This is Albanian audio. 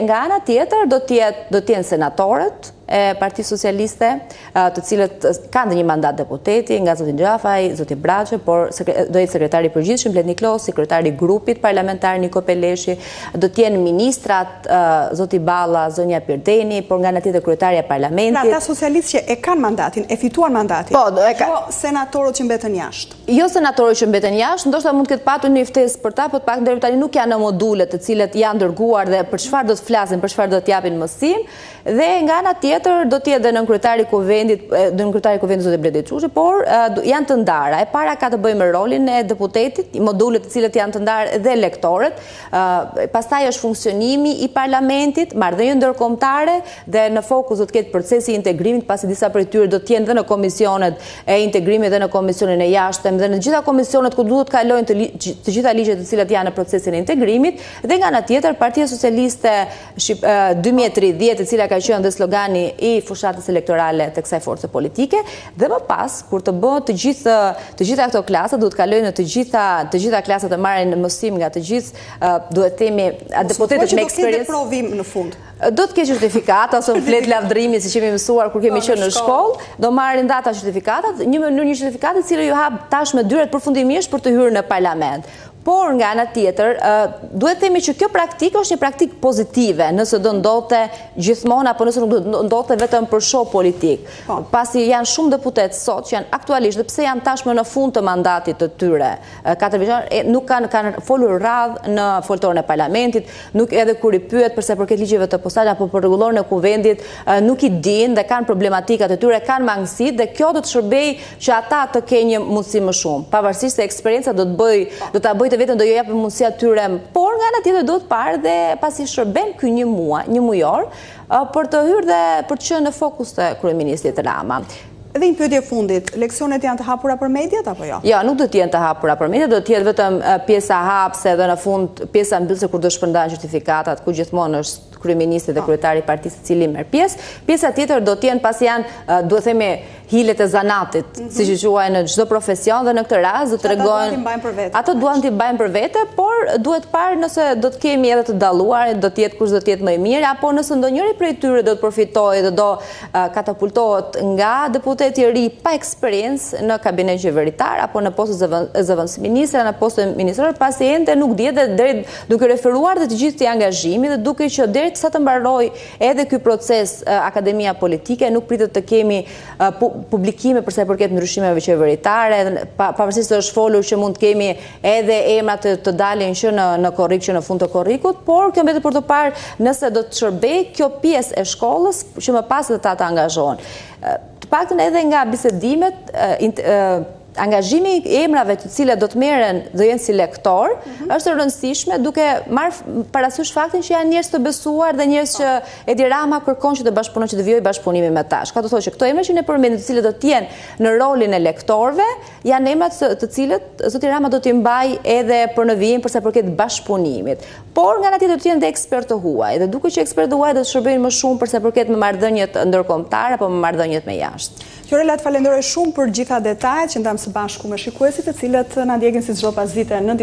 nga ana tjetër do të jenë senatorët e Partisë Socialiste, të cilët kanë një mandat deputeti, nga zoti Xhafaj, zoti Braçe, por do jetë sekretari i përgjithshëm Bledni Klos, sekretari i grupit parlamentar Niko Peleshi, do të jenë ministrat zoti Balla, zonja Pirdeni, por nga ana tjetër kryetaria e parlamentit. Pra ata socialistë që e kanë mandatin, e fituan mandatin. Po, jo senatorët që mbeten jashtë. Jo senatorët që mbeten jashtë, ndoshta mund të ketë patur një ftesë për ta, por pak deri tani nuk janë në module të cilët janë dërguar dhe për çfarë do të flasin, për çfarë do të japin mësim, dhe nga ana tjetër do të jetë dhe nën kryetari i kuvendit zoti Bledi Çuçi, por janë të ndara. E para ka të bëjë me rolin e deputetit, modulet të cilët janë të ndarë dhe elektorët. Pastaj është funksionimi i parlamentit, marrëdhënie ndërkombëtare dhe në fokus do të ketë procesi i integrimit, pasi disa prej tyre do të jenë dhe në komisionet e integrimit dhe në komisionin e jashtëm dhe në të gjitha komisionet ku duhet kalojnë të gjitha ligjet të cilat janë në procesin e integrimit, dhe nga ana tjetër Partia Socialiste 2030, e cila ka qenë dhe slogani i fushatës elektorale të kësaj force politike, dhe më pas kur të bëhet të gjitha këto klasa duhet kalojnë në të gjitha klasat të marrin mësim nga të gjithë, duhet themi deputetët me eksperiencë. Do të provim në fund. Do të ketë certifikat ose flet lavdërimi siç kemi mësuar kur kemi qenë në shkollë, do marrin data certifikatat, një certifikat i cili ju hap tashmë dyert përfundimisht për të hyrë në parlament. Por nga ana tjetër, duhet themi që kjo praktikë është një praktikë pozitive, nëse do ndodhte gjithmonë apo nëse nuk do ndodhte vetëm për show politik. Pasi janë shumë deputetë sot që janë aktualisht, dhe pse janë tashmë në fund të mandatit të tyre, 4 vjeçar, nuk kanë folur radhë në foltorin e parlamentit, nuk edhe kur i pyet përse përket ligjeve të posaçme apo për rregullorin e kuvendit, nuk i dinë dhe kanë problematikat e tyre, kanë mangësitë, dhe kjo do të shërbejë që ata të kenë një mundësi më shumë. Pavarësisht se eksperjenca do ta bëjë të vetëm do ju japë mundësi atyre, por nga ana tjetër do të parë dhe pasi shërben ky një mujor për të hyrë dhe për të qenë në fokus të kryeministit Rama. Dhe një pyetje fundit, leksionet janë të hapura për mediat apo jo? Jo, nuk do të jenë të hapura për mediat, do të jetë vetëm pjesa hapse dhe në fund pjesa mbyllëse kur do shpërndahen certifikatat, ku gjithmonë është kryeministri dhe kryetari i partisë i cili merr pjesë. Pjesa tjetër do të jenë pasi janë, duhet themi, hilet e zanatit, siç i quajnë në çdo profesion, dhe në këtë rast do të tregojnë ato duan t'i bëjnë për vete, por duhet parë nëse do të kemi edhe të dalluar, do të jetë kush do të jetë më i mirë, apo nëse ndonjëri prej tyre do të përfitojë dhe do katapultohet nga deputeti i ri pa eksperiencë në kabinet qeveritar apo në postën e zëvendësministra, në postën ministror, pasi ende nuk dihet, dhe deri duke referuar dhe të gjithë këtij angazhimi dhe duke që deri sa të mbaroj edhe ky proces akademia politike, nuk pritet të kemi publikime përsa i përket ndryshimeve qeveritare, pavarësisht se është folur që mund të kemi edhe emrat të dalin që në korrik, që në fund të korrikut, por kjo mbetet për të parë nëse do të shërbejë kjo pjesë e shkollës që më pas dhe ta të angazhohen. Të paktën edhe nga bisedimet, angazhimi i emrave të cilat do të merren dhe jenë si lektor është e rëndësishme, duke marrë parasysh faktin që janë njerëz të besuar dhe njerëz që Edi Rama kërkon që të bashkëpunojë, që të vijojë bashkëpunimi me ta. Ka të thotë që këto emra që ne përmendim, të cilët do të jenë në rolin e lektorëve, janë emra të cilët zoti Rama do t'i mbajë edhe për në vijim përsa përket bashkëpunimit. Por nga ana tjetër do të jenë dhe ekspertë huaj, dhe duke që ekspertë huaj do të shërbejnë më shumë përsa përket me marrëdhëniet ndërkombëtare apo me marrëdhëniet me jashtë. Fiorella, të falenderoj shumë për gjitha detajet që ndam së bashku me shikuesit, të cilët na ndjekin si çdo pasdite në